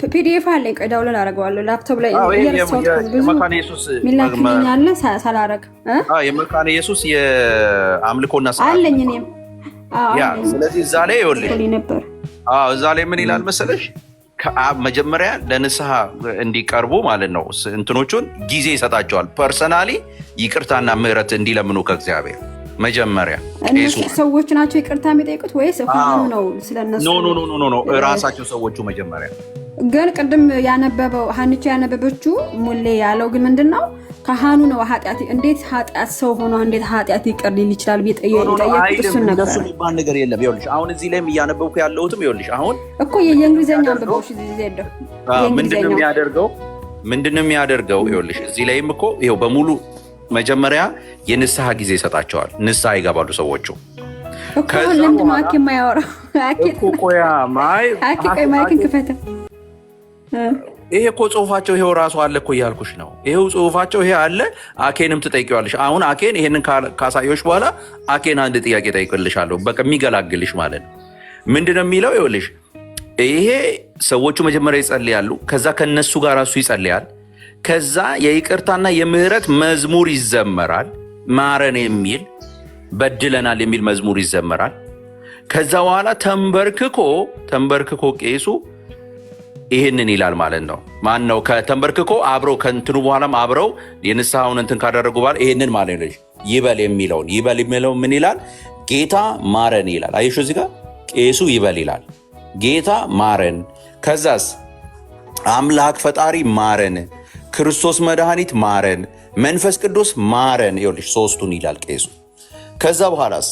ፒዲኤፍ አለኝ። ቆይ ዳውንሎድ አደርገዋለሁ ላፕቶፕ ላይ የመካነ ኢየሱስ ሚላክልኛል ሳላረግ የመካነ ኢየሱስ የአምልኮና ሰዓት አለኝ እኔም ያ። ስለዚህ እዛ ላይ ይኸውልሽ እዛ ላይ ምን ይላል መሰለሽ መጀመሪያ ለንስሐ እንዲቀርቡ ማለት ነው እንትኖቹን ጊዜ ይሰጣቸዋል። ፐርሰናሊ ይቅርታና ምህረት እንዲለምኑ ከእግዚአብሔር መጀመሪያ ሰዎች ናቸው ይቅርታ የሚጠይቁት ወይስ ሆኖ ነው ስለነሱ? ኖ ራሳቸው ሰዎቹ መጀመሪያ። ግን ቅድም ያነበበው ሀኒቾ ያነበበችው ሙሌ ያለው ግን ምንድነው ካህኑ ነው ኃጢአት እንዴት ኃጢአት ሰው ሆኖ እንዴት ኃጢአት ይቅር ሊል ይችላል ቢጠየቁት እሱ ነበር። እሱ የሚባል ነገር የለም። ይኸውልሽ አሁን እዚህ ላይም እያነበብኩ ያለሁትም ይኸውልሽ አሁን እኮ የእንግሊዘኛ አንብበውሽ እዚህ ዘደው ምንድነው የሚያደርገው ይኸውልሽ እዚህ ላይም እኮ ይኸው በሙሉ መጀመሪያ የንስሐ ጊዜ ይሰጣቸዋል። ንስሐ ይገባሉ ሰዎቹ። ከዛ ለምን ማኪ ማያወራ ቆያ ማይክን ክፈተ ይሄ እኮ ጽሁፋቸው ይሄው ራሱ አለ እኮ እያልኩሽ ነው። ይሄው ጽሁፋቸው ይሄ አለ። አኬንም ትጠይቂዋለሽ። አሁን አኬን ይሄንን ካሳዮሽ በኋላ አኬን አንድ ጥያቄ ጠይቅልሻለሁ። በቃ የሚገላግልሽ ማለት ነው። ምንድነው የሚለው ይኸውልሽ ይሄ ሰዎቹ መጀመሪያ ይጸልያሉ። ከዛ ከነሱ ጋር ራሱ ይጸልያል። ከዛ የይቅርታና የምህረት መዝሙር ይዘመራል። ማረን የሚል በድለናል የሚል መዝሙር ይዘመራል። ከዛ በኋላ ተንበርክኮ ቄሱ ይሄንን ይላል ማለት ነው። ማን ነው ከተንበርክኮ አብረው ከእንትኑ በኋላም አብረው የንስሐውን እንትን ካደረጉ በኋላ ይሄንን ማለት ነው ይበል የሚለው ምን ይላል? ጌታ ማረን ይላል። አይሹ እዚህ ጋር ቄሱ ይበል ይላል ጌታ ማረን። ከዛስ አምላክ ፈጣሪ ማረን፣ ክርስቶስ መድኃኒት ማረን፣ መንፈስ ቅዱስ ማረን። ይኸውልሽ ሶስቱን ይላል ቄሱ። ከዛ በኋላስ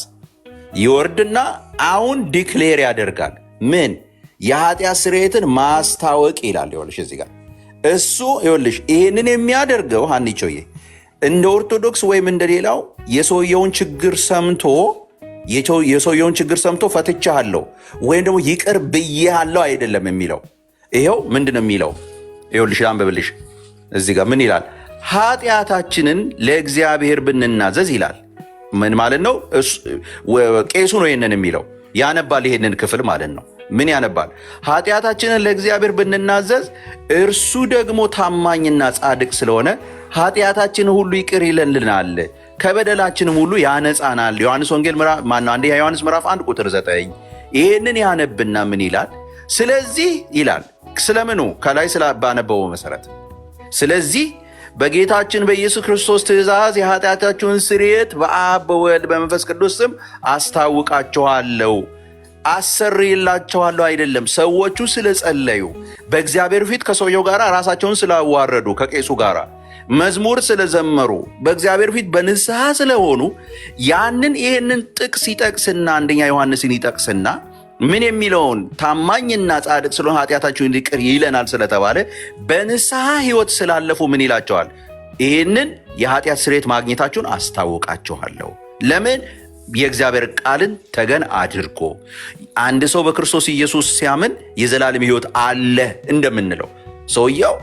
ይወርድና አሁን ዲክሌር ያደርጋል ምን የኃጢአት ስርየትን ማስታወቅ ይላል። ይኸውልሽ እዚህ ጋር እሱ ይኸውልሽ ይሄንን የሚያደርገው ሀኒቾዬ እንደ ኦርቶዶክስ ወይም እንደሌላው የሰውየውን ችግር ሰምቶ ፈትቻለሁ ወይም ደግሞ ይቅር ብዬሃለሁ አይደለም የሚለው። ይሄው ምንድነው የሚለው? ይኸውልሽ አንብብልሽ እዚህ ጋር ምን ይላል? ኃጢአታችንን ለእግዚአብሔር ብንናዘዝ ይላል። ምን ማለት ነው? ቄሱ ነው ይሄንን የሚለው። ያነባል ይሄንን ክፍል ማለት ነው። ምን ያነባል? ኃጢአታችንን ለእግዚአብሔር ብንናዘዝ እርሱ ደግሞ ታማኝና ጻድቅ ስለሆነ ኃጢአታችንን ሁሉ ይቅር ይለንልናል፣ ከበደላችንም ሁሉ ያነጻናል። ዮሐንስ ወንጌል አንደኛ ዮሐንስ ምዕራፍ 1 ቁጥር 9 ይሄንን ያነብና ምን ይላል? ስለዚህ ይላል ስለምኑ ከላይ ባነበበው መሰረት ስለዚህ በጌታችን በኢየሱስ ክርስቶስ ትእዛዝ የኃጢአታችሁን ስርየት በአብ በወልድ በመንፈስ ቅዱስ ስም አስታውቃችኋለሁ። አሰርይላችኋለሁ አይደለም። ሰዎቹ ስለጸለዩ በእግዚአብሔር ፊት ከሰውየው ጋር ራሳቸውን ስላዋረዱ ከቄሱ ጋር መዝሙር ስለዘመሩ በእግዚአብሔር ፊት በንስሐ ስለሆኑ ይህንን ጥቅስ ይጠቅስና አንደኛ ዮሐንስን ይጠቅስና ምን የሚለውን ታማኝና ጻድቅ ስለሆነ ኃጢአታችሁን ይቅር ይለናል ስለተባለ በንስሐ ህይወት ስላለፉ ምን ይላቸዋል? ይህንን የኃጢአት ስርየት ማግኘታችሁን አስታውቃችኋለሁ። ለምን? የእግዚአብሔር ቃልን ተገን አድርጎ አንድ ሰው በክርስቶስ ኢየሱስ ሲያምን የዘላለም ህይወት አለ እንደምንለው ሰውየው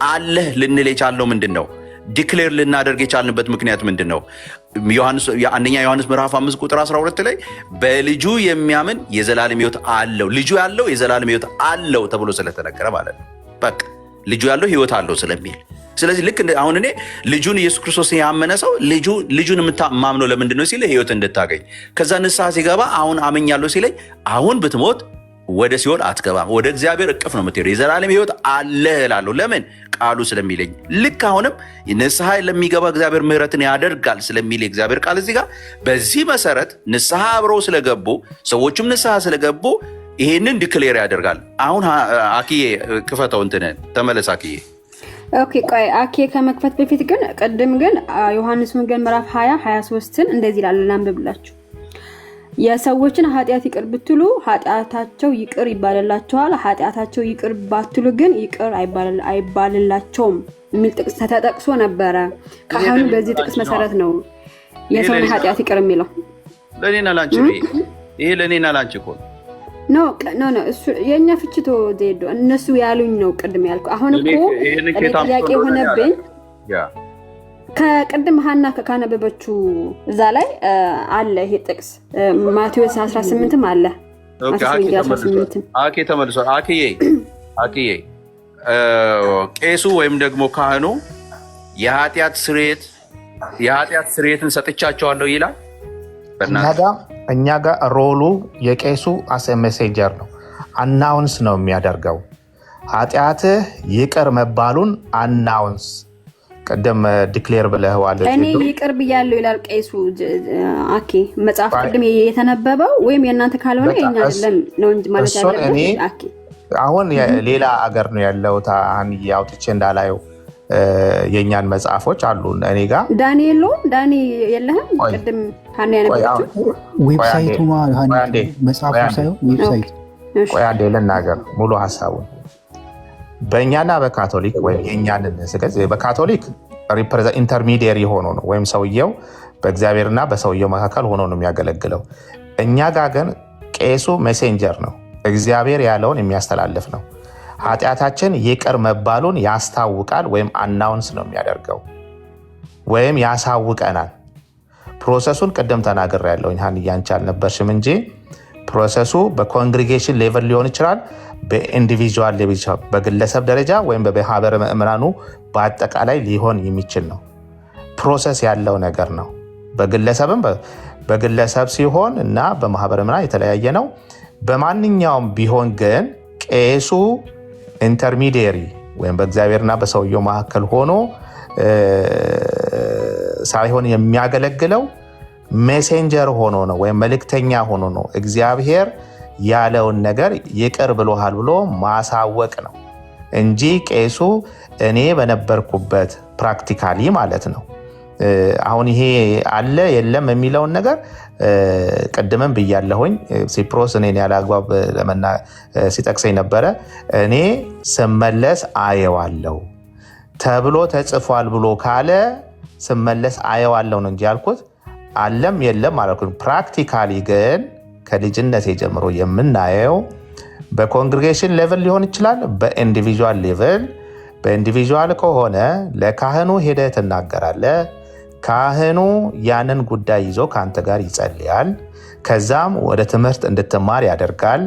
አለ ልንል የቻልነው ምንድን ነው? ዲክሌር ልናደርግ የቻልንበት ምክንያት ምንድን ነው? አንደኛ ዮሐንስ ምዕራፍ 5 ቁጥር 12 ላይ በልጁ የሚያምን የዘላለም ህይወት አለው። ልጁ ያለው የዘላለም ህይወት አለው ተብሎ ስለተነገረ ማለት ነው። በቃ ልጁ ያለው ህይወት አለው ስለሚል ስለዚህ ልክ አሁን እኔ ልጁን ኢየሱስ ክርስቶስ ያመነ ሰው ልጁን የምታማምነው ለምንድን ነው ሲል ህይወት እንድታገኝ። ከዛ ንስሐ ሲገባ አሁን አመኛለሁ ሲለኝ አሁን ብትሞት ወደ ሲኦል አትገባም፣ ወደ እግዚአብሔር እቅፍ ነው የምትሄደው፣ የዘላለም ህይወት አለ እላለሁ። ለምን? ቃሉ ስለሚለኝ። ልክ አሁንም ንስሐ ለሚገባ እግዚአብሔር ምህረትን ያደርጋል ስለሚል የእግዚአብሔር ቃል እዚህ ጋር በዚህ መሰረት ንስሐ አብረው ስለገቡ ሰዎቹም ንስሐ ስለገቡ ይሄንን ዲክሌር ያደርጋል። አሁን አኪዬ ክፈተው እንትነን ተመለስ አኪዬ። ኦኬ ቆይ አኬ ከመክፈት በፊት ግን ቅድም ግን ዮሐንስ ወንጌል ምዕራፍ 20:23ን እንደዚህ ይላል አንብብላችሁ። የሰዎችን ኃጢአት ይቅር ብትሉ ኃጢአታቸው ይቅር ይባልላቸዋል፣ ኃጢአታቸው ይቅር ባትሉ ግን ይቅር አይባልላቸውም የሚል ጥቅስ ተጠቅሶ ነበረ። ካህኑ በዚህ ጥቅስ መሰረት ነው የሰውን ኃጢአት ይቅር የሚለው። ለኔና ላንቺ ይሄ ለኔና ላንቺ እኮ ኖ እሱ የኛ ፍችቶ ዜዶ እነሱ ያሉኝ ነው ቅድም ያልኩ። አሁን እኮ ጥያቄ ሆነብኝ ከቅድም ሀና ካነበበችው እዛ ላይ አለ ይሄ ጥቅስ ማቴዎስ 18ም አለ። ኦኬ አኬ ተመልሷል። አኬዬ ቄሱ ወይም ደግሞ ካህኑ የኃጢአት ስርየትን ሰጥቻቸዋለሁ ይላል። እኛ ጋር ሮሉ የቄሱ አስ ሜሴንጀር ነው፣ አናውንስ ነው የሚያደርገው። ኃጢአትህ ይቅር መባሉን አናውንስ ቅድም ዲክሌር ብለህዋል። እኔ ይቅር ብያለሁ ይላል ቄሱ። አኬ መጽሐፍ ቅድም የተነበበው ወይም የእናንተ ካልሆነ የኛ አይደለም ነው እንጂ ማለት ያለበት። አኬ አሁን ሌላ አገር ነው ያለው። አውጥቼ እንዳላየው የኛን መጽሐፎች አሉ እኔ ጋር። ዳንኤል የለህም? ቅድም ሀና ያነበረችው ዌብሳይቱ መጽሐፉ ሳይሆን ዌብሳይት። ቆይ አንዴ ልናገር ሙሉ ሀሳቡን። በእኛና በካቶሊክ ወይም የእኛንን ስለዚህ በካቶሊክ ኢንተርሚዲየሪ ሆኖ ነው ወይም ሰውየው በእግዚአብሔርና በሰውየው መካከል ሆኖ ነው የሚያገለግለው። እኛ ጋር ግን ቄሱ ሜሴንጀር ነው፣ እግዚአብሔር ያለውን የሚያስተላልፍ ነው። ኃጢአታችን ይቅር መባሉን ያስታውቃል ወይም አናውንስ ነው የሚያደርገው ወይም ያሳውቀናል። ፕሮሰሱን ቅድም ተናግሬያለሁ። ሀንዬ አንቺ አልነበርሽም እንጂ ፕሮሰሱ በኮንግሪጌሽን ሌቨል ሊሆን ይችላል፣ በኢንዲቪጁዋል ሌቨል ይችላል፣ በግለሰብ ደረጃ ወይም በማህበረ ምእመናኑ በአጠቃላይ ሊሆን የሚችል ነው። ፕሮሰስ ያለው ነገር ነው። በግለሰብ ሲሆን እና በማህበረ ምእመናን የተለያየ ነው። በማንኛውም ቢሆን ግን ቄሱ ኢንተርሚዲየሪ ወይም በእግዚአብሔርና በሰውየው መካከል ሆኖ ሳይሆን የሚያገለግለው ሜሴንጀር ሆኖ ነው ወይም መልእክተኛ ሆኖ ነው። እግዚአብሔር ያለውን ነገር ይቅር ብሎሃል ብሎ ማሳወቅ ነው እንጂ ቄሱ እኔ በነበርኩበት ፕራክቲካሊ ማለት ነው። አሁን ይሄ አለ የለም የሚለውን ነገር ቅድምም ብያለሁኝ። ሲፕሮስ እኔን ያለ አግባብ ሲጠቅሰኝ ነበረ። እኔ ስመለስ አየዋለሁ ተብሎ ተጽፏል ብሎ ካለ ስመለስ አየዋለሁ ነው እንጂ ያልኩት አለም የለም አላልኩት። ፕራክቲካሊ ግን ከልጅነቴ ጀምሮ የምናየው በኮንግሪጌሽን ሌቭል ሊሆን ይችላል፣ በኢንዲቪጁዋል ሌቭል። በኢንዲቪጁዋል ከሆነ ለካህኑ ሄደህ ትናገራለህ። ካህኑ ያንን ጉዳይ ይዞ ከአንተ ጋር ይጸልያል። ከዛም ወደ ትምህርት እንድትማር ያደርጋል።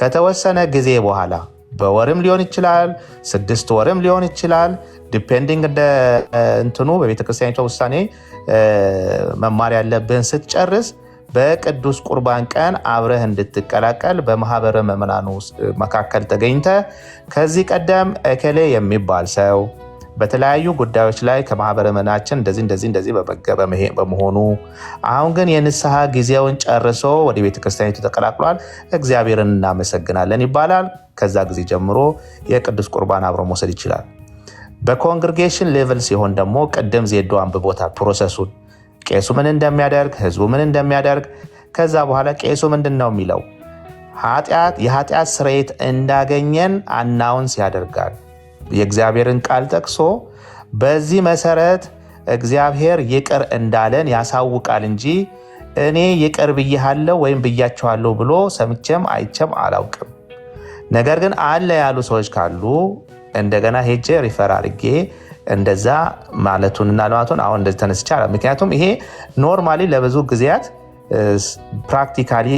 ከተወሰነ ጊዜ በኋላ በወርም ሊሆን ይችላል፣ 6 ወርም ሊሆን ይችላል፣ ዲፔንዲንግ እንደ እንትኑ በቤተክርስቲያኒቷ ውሳኔ መማር ያለብህን ስትጨርስ በቅዱስ ቁርባን ቀን አብረህ እንድትቀላቀል በማህበረ ምእመናኑ መካከል ተገኝተ ከዚህ ቀደም እከሌ የሚባል ሰው በተለያዩ ጉዳዮች ላይ ከማህበረ ምእመናችን እንደዚህ በመሆኑ አሁን ግን የንስሐ ጊዜውን ጨርሶ ወደ ቤተክርስቲያኒቱ ተቀላቅሏል፣ እግዚአብሔርን እናመሰግናለን ይባላል። ከዛ ጊዜ ጀምሮ የቅዱስ ቁርባን አብሮ መውሰድ ይችላል። በኮንግሪጌሽን ሌቭል ሲሆን ደግሞ ቅድም ዜዶ አንብቦታል ፕሮሰሱን፣ ቄሱ ምን እንደሚያደርግ፣ ህዝቡ ምን እንደሚያደርግ። ከዛ በኋላ ቄሱ ምንድን ነው የሚለው? የኃጢአት ስርየት እንዳገኘን አናውንስ ያደርጋል። የእግዚአብሔርን ቃል ጠቅሶ በዚህ መሰረት እግዚአብሔር ይቅር እንዳለን ያሳውቃል እንጂ እኔ ይቅር ብያለሁ ወይም ብያቸዋለሁ ብሎ ሰምቼም አይቼም አላውቅም። ነገር ግን አለ ያሉ ሰዎች ካሉ እንደገና ሄጄ ሪፈር አድርጌ እንደዛ ማለቱንና ልማቱን አሁን እንደዚህ ተነስቻለሁ። ምክንያቱም ይሄ ኖርማሊ ለብዙ ጊዜያት ፕራክቲካሊ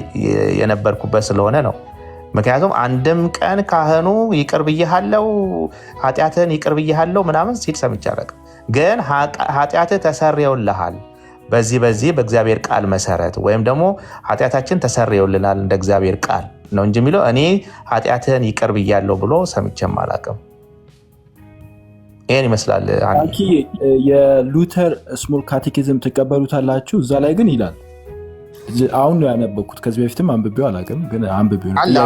የነበርኩበት ስለሆነ ነው። ምክንያቱም አንድም ቀን ካህኑ ይቅር ብያለሁ ኃጢአትህን ይቅር ብያለሁ ምናምን ሲል ሰምቼ አላውቅም። ግን ኃጢአትህ ተሰርየውልሃል በዚህ በእግዚአብሔር ቃል መሰረት ወይም ደግሞ ኃጢአታችን ተሰርየውልናል እንደ እግዚአብሔር ቃል ነው እንጂ የሚለው እኔ ኃጢአትህን ይቅር ብያለሁ ብሎ ሰምቼም አላውቅም። ይሄን ይመስላል። የሉተር ስሞል ካቴኪዝም ትቀበሉታላችሁ? እዛ ላይ ግን ይላል። አሁን ነው ያነበብኩት፣ ከዚህ በፊትም አንብቤው አላውቅም፣ ግን አንብቤው ነው አለ።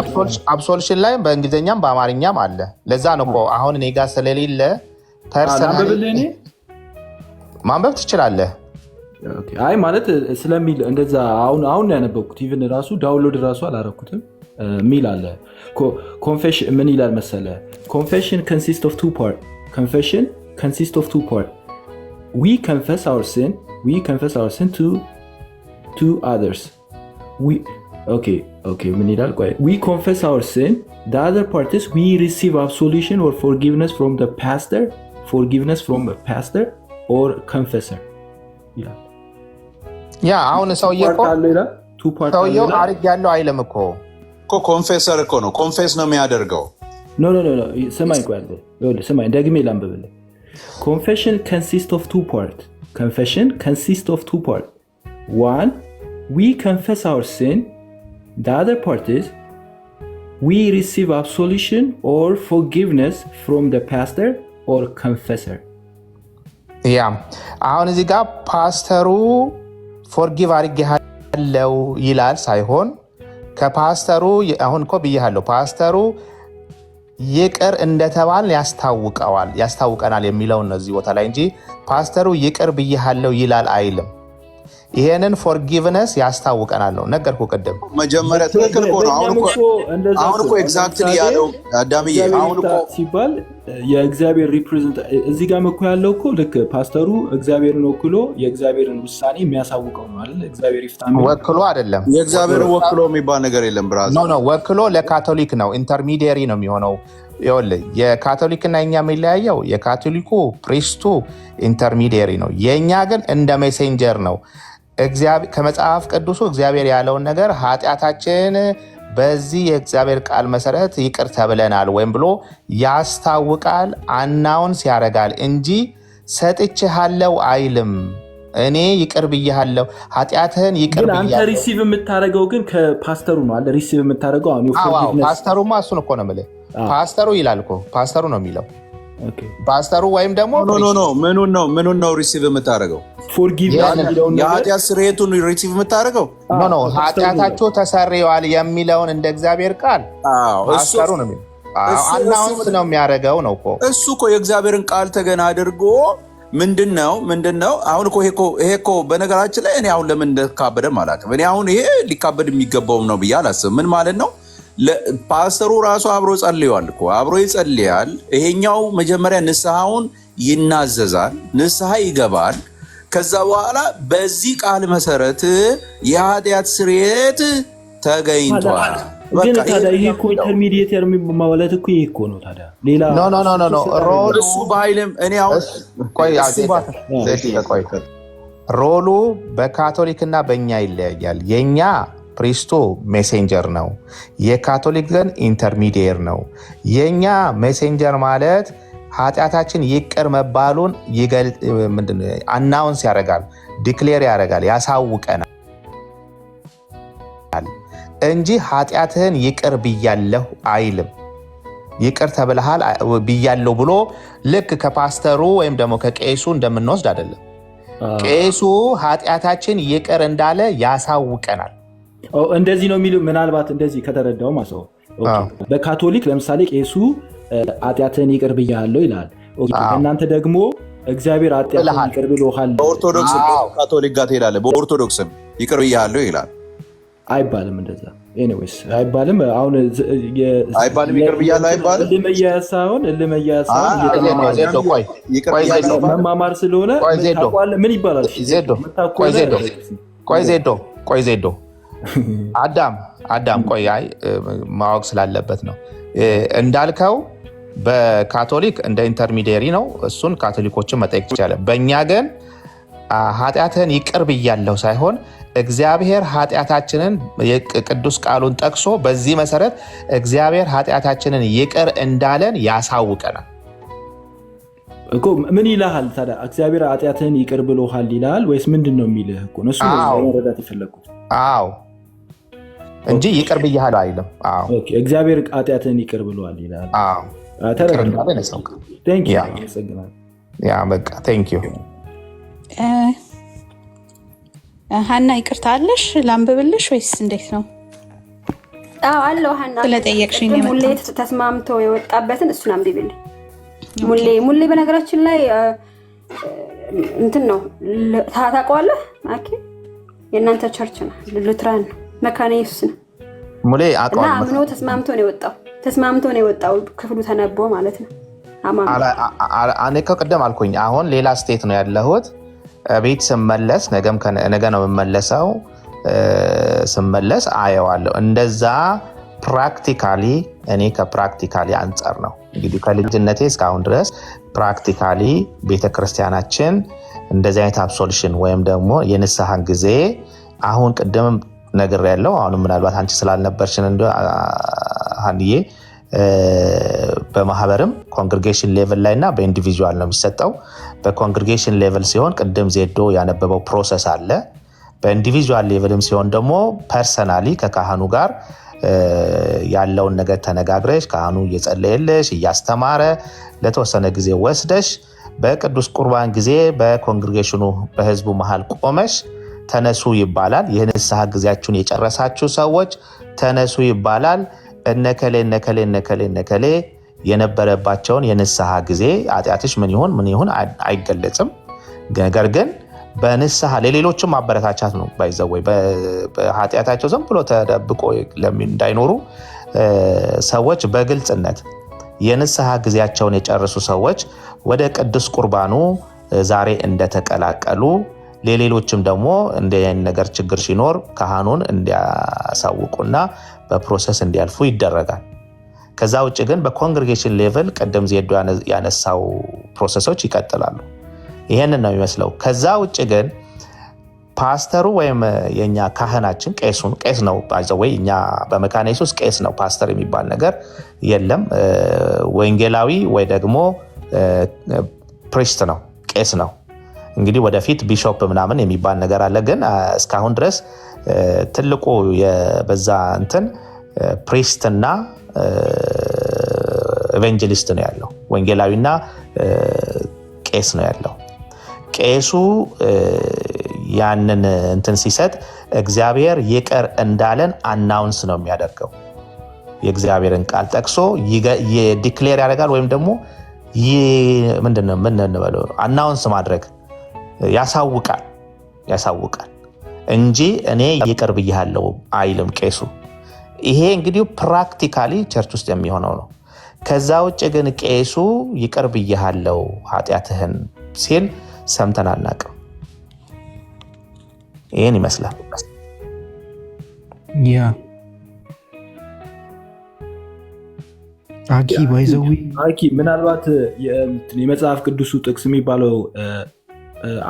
አብሶሉሽን ላይ በእንግሊዝኛም በአማርኛም አለ። ለዛ ነው እኮ አሁን እኔ ጋር ስለሌለ ፐርሰናሊ ማንበብ ትችላለህ። አይ ማለት ስለሚል እንደዛ አሁን ነው ያነበብኩት። ኢቭን ራሱ ዳውንሎድ ራሱ አላረኩትም ሚል አለ። ኮንፌሽን ምን ይላል መሰለ? ኮንፌሽን consists of two parts. Confession consists of 2 parts. We confess our sin to others. ምን ይላል? We confess our sin. The other part is we receive absolution or forgiveness from the pastor or confessor. ያ አሁን ሰውየው አርግ ያለው አይልም እኮ ኮንፌሰር እኮ ነው። ኮንፌስ ነው የሚያደርገው። ኖ ስማኝ ቆይ ይኸውልህ ስማኝ ደግሜ ላንብብልህ confession consists of two parts one we confess our sin the other part is we receive absolution or forgiveness from the pastor or confessor ያ አሁን እዚህ ጋር ፓስተሩ ፎርጊቭ አድርጌሃለሁ ይላል ሳይሆን ከፓስተሩ አሁን እኮ ብዬሃለሁ ፓስተሩ ይቅር እንደተባል ያስታውቀናል የሚለው ነው እዚህ ቦታ ላይ እንጂ ፓስተሩ ይቅር ብዬሃለሁ ይላል አይልም። ይሄንን ፎርጊቭነስ ያስታውቀናል ነው ነገርኩ ቅድም መጀመሪያ ትክክል እኮ ነው። አሁን እኮ ኤግዛክትሊ ያለው አዳምዬ አሁን እኮ ሲባል የእግዚአብሔር ሪፕሬዘንት እዚህ ጋር መኮ ያለው እኮ ልክ ፓስተሩ እግዚአብሔርን ወክሎ የእግዚአብሔርን ውሳኔ የሚያሳውቀው ነው አይደል? እግዚአብሔር ይፍታም ወክሎ አይደለም። የእግዚአብሔር ወክሎ የሚባል ነገር የለም ብራዝ ኖ ወክሎ ለካቶሊክ ነው ኢንተርሚዲየሪ ነው የሚሆነው። ይኸውልህ የካቶሊክና የኛ የሚለያየው የካቶሊኩ ፕሪስቱ ኢንተርሚዲየሪ ነው፣ የኛ ግን እንደ ሜሴንጀር ነው። ከመጽሐፍ ቅዱሱ እግዚአብሔር ያለውን ነገር ኃጢአታችን በዚህ የእግዚአብሔር ቃል መሰረት ይቅር ተብለናል ወይም ብሎ ያስታውቃል፣ አናውንስ ያደርጋል እንጂ ሰጥቼሃለሁ አይልም። እኔ ይቅር ብዬሃለሁ ኃጢአትህን ይቅር ብያለሁ። አንተ ሪሲቭ የምታደርገው ግን ከፓስተሩ ነው አለ ሪሲቭ የምታደርገው አሁን ፓስተሩማ እሱን እኮ ነው የምልህ። ፓስተሩ ይላል እኮ ፓስተሩ ነው የሚለው ፓስተሩ ወይም ደግሞ ምኑን ነው ሪሲቭ የምታደርገው? የኃጢአት ስርየቱን ሪሲቭ የምታደርገው ኖ ኃጢአታቸው ተሰርየዋል የሚለውን እንደ እግዚአብሔር ቃል ፓስተሩ ነው የሚለው አናውንስ ነው የሚያደርገው ነው እኮ እሱ እኮ የእግዚአብሔርን ቃል ተገና አድርጎ ምንድነው አሁን እኮ ይሄ እኮ በነገራችን ላይ እኔ አሁን ለምን እንደካበደ ማለት ነው። እኔ አሁን ይሄ ሊካበድ የሚገባውም ነው ብዬ አላስብም። ምን ማለት ነው? ፓስተሩ ራሱ አብሮ ጸልያል እኮ አብሮ ይጸልያል። ይሄኛው መጀመሪያ ንስሐውን ይናዘዛል፣ ንስሐ ይገባል። ከዛ በኋላ በዚህ ቃል መሰረት የኃጢአት ስርየት ተገኝቷል። ግን ታዲያ ይሄ እኮ ኢንተርሚዲየተር ማለት እኮ ይሄ እኮ ነው። ታዲያ ሌላ ኖ እሱ በኃይልም እኔ አሁን ሮሉ በካቶሊክና በእኛ ይለያያል። የኛ ፕሪስቱ ሜሴንጀር ነው፣ የካቶሊክ ግን ኢንተርሚዲየር ነው። የኛ ሜሴንጀር ማለት ኃጢአታችን ይቅር መባሉን አናውንስ ያደርጋል፣ ዲክሌር ያደርጋል፣ ያሳውቀናል እንጂ ኃጢአትህን ይቅር ብያለሁ አይልም። ይቅር ተብለሃል ብያለሁ ብሎ ልክ ከፓስተሩ ወይም ደግሞ ከቄሱ እንደምንወስድ አይደለም። ቄሱ ኃጢአታችን ይቅር እንዳለ ያሳውቀናል። እንደዚህ ነው የሚሉ ምናልባት እንደዚህ ከተረዳው ማሰው በካቶሊክ ለምሳሌ ቄሱ ኃጢአትህን ይቅር ብያለሁ ይላል። እናንተ ደግሞ እግዚአብሔር ኃጢአትህን ይቅር ብሎሃል። በኦርቶዶክስ ካቶሊክ ጋር ትሄዳለህ፣ በኦርቶዶክስም ይቅር ብያለሁ ይላል። አይባልም እንደዛ። ኤኒዌይስ አይባልም። አሁን አይባልም ይቅር ብያለሁ አይባልም። መማማር ስለሆነ ምን ይባላል? ቆይ ዜዶ አዳም ቆይ ማወቅ ስላለበት ነው እንዳልከው። በካቶሊክ እንደ ኢንተርሚዲየሪ ነው፣ እሱን ካቶሊኮችን መጠየቅ ይቻላል። በእኛ ግን ኃጢአትህን ይቅር ብያለሁ ሳይሆን እግዚአብሔር ኃጢአታችንን ቅዱስ ቃሉን ጠቅሶ በዚህ መሰረት እግዚአብሔር ኃጢአታችንን ይቅር እንዳለን ያሳውቀናል እኮ። ምን ይልሃል ታዲያ? እግዚአብሔር ኃጢአትህን ይቅር ብሎሃል ይልሃል ወይስ ምንድን ነው የሚልህ እኮ? እሱ ነው መረዳት የፈለኩት። አዎ እንጂ ይቅር ብያለሁ አይልም። አዎ እግዚአብሔር ኃጢአትህን ይቅር ብሎሃል ይልሃል። አዎ ያ በቃ ቴንክ ዩ ሀና ይቅርታ አለሽ ላንብብልሽ ወይስ እንዴት ነው? አለው ሀና ስለጠየቅሽኝ ሙሌ ተስማምቶ የወጣበትን እሱን አንብብልኝ። ሙሌ በነገራችን ላይ እንትን ነው ታውቀዋለህ? አኪ የእናንተ ቸርች ነው፣ ሉትራን ነው፣ መካነ ኢየሱስ ነው። ሙሌ አውቀዋለሁ። እና አምኖ ተስማምቶ ነው የወጣው ክፍሉ ተነቦ ማለት ነው። እኔ እኮ ቅድም አልኩኝ። አሁን ሌላ ስቴት ነው ያለሁት። ቤት ስመለስ ነገ ነው የምመለሰው። ስመለስ አየዋለሁ። እንደዛ ፕራክቲካሊ እኔ ከፕራክቲካሊ አንጻር ነው እንግዲህ ከልጅነቴ እስካሁን ድረስ ፕራክቲካሊ ቤተክርስቲያናችን እንደዚህ አይነት አብሶሉሽን ወይም ደግሞ የንስሐን ጊዜ አሁን ቅድም ነግሬያለሁ። አሁን ምናልባት አንቺ ስላልነበርሽን ሀንዬ በማህበርም ኮንግሪጌሽን ሌቭል ላይ እና በኢንዲቪጁዋል ነው የሚሰጠው። በኮንግሪጌሽን ሌቭል ሲሆን ቅድም ዜዶ ያነበበው ፕሮሰስ አለ። በኢንዲቪጁዋል ሌቭልም ሲሆን ደግሞ ፐርሰናሊ ከካህኑ ጋር ያለውን ነገር ተነጋግረሽ ካህኑ እየጸለየልሽ እያስተማረ ለተወሰነ ጊዜ ወስደሽ በቅዱስ ቁርባን ጊዜ በኮንግሪጌሽኑ በህዝቡ መሃል ቆመሽ ተነሱ ይባላል። የንስሐ ጊዜያችሁን የጨረሳችሁ ሰዎች ተነሱ ይባላል። እነከሌ የነበረባቸውን የንስሐ ጊዜ ኃጢአትሽ ምን ይሁን አይገለጽም። ነገር ግን በንስሐ ለሌሎችም ማበረታቻት ነው። ባይዘወይ በኃጢአታቸው ዝም ብሎ ተደብቆ እንዳይኖሩ ሰዎች በግልጽነት የንስሐ ጊዜያቸውን የጨረሱ ሰዎች ወደ ቅዱስ ቁርባኑ ዛሬ እንደተቀላቀሉ ለሌሎችም ደግሞ እንደ ነገር ችግር ሲኖር ካህኑን እንዲያሳውቁና በፕሮሰስ እንዲያልፉ ይደረጋል። ከዛ ውጭ ግን በኮንግሪጌሽን ሌቭል ቀደም ዜዶ ያነሳው ፕሮሰሶች ይቀጥላሉ። ይሄንን ነው የሚመስለው። ከዛ ውጭ ግን ፓስተሩ ወይም የኛ ካህናችን ቄስ ነው ባይዘወይ እኛ በመካነ ኢየሱስ ቄስ ነው፣ ፓስተር የሚባል ነገር የለም። ወንጌላዊ ወይ ደግሞ ፕሪስት ነው፣ ቄስ ነው። እንግዲህ ወደፊት ቢሾፕ ምናምን የሚባል ነገር አለ። ግን እስካሁን ድረስ ትልቁ የበዛ እንትን ፕሪስትና ኢቫንጀሊስት ነው ያለው፣ ወንጌላዊና ቄስ ነው ያለው። ቄሱ ያንን እንትን ሲሰጥ እግዚአብሔር ይቅር እንዳለን አናውንስ ነው የሚያደርገው። የእግዚአብሔርን ቃል ጠቅሶ ዲክሌር ያደርጋል ወይም ደግሞ ምንድነው የምንበለው አናውንስ ማድረግ ያሳውቃል እንጂ እኔ ይቅር ብያለሁ አይልም ቄሱ። ይሄ እንግዲህ ፕራክቲካሊ ቸርች ውስጥ የሚሆነው ነው። ከዛ ውጭ ግን ቄሱ ይቅር ብያለሁ ኃጢአትህን ሲል ሰምተን አናውቅም። ይሄን ይመስላል። ያ አኪ ምናልባት የመጽሐፍ ቅዱሱ ጥቅስ የሚባለው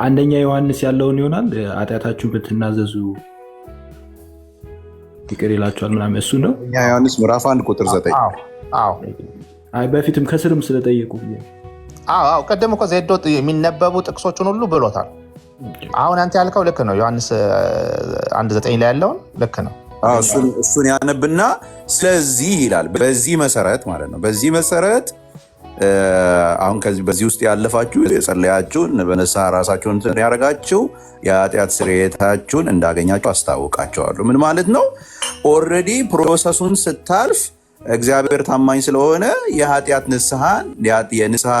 አንደኛ ዮሐንስ ያለውን ይሆናል። ኃጢአታችሁን ብትናዘዙ ይቅር ይላችኋል ምናምን እሱ ነው። አንደኛ ዮሐንስ ምዕራፍ 1 ቁጥር 9። አዎ አይ በፊትም ከስርም ስለጠየቁ ቀደም እኮ ዜዶ የሚነበቡ ጥቅሶችን ሁሉ ብሎታል። አሁን አንተ ያልከው ልክ ነው። ዮሐንስ 1:9 ላይ ያለውን ልክ ነው። እሱን ያነብና ስለዚህ ይላል በዚህ መሰረት ማለት ነው። በዚህ መሰረት አሁን በዚህ ውስጥ ያለፋችሁ የጸለያችሁን በንስሐ ራሳችሁን ያደረጋችሁ የኃጢአት ስርየታችሁን እንዳገኛችሁ አስታውቃችኋለሁ። ምን ማለት ነው? ኦልሬዲ ፕሮሰሱን ስታልፍ እግዚአብሔር ታማኝ ስለሆነ የኃጢአት ንስሐን የንስሐ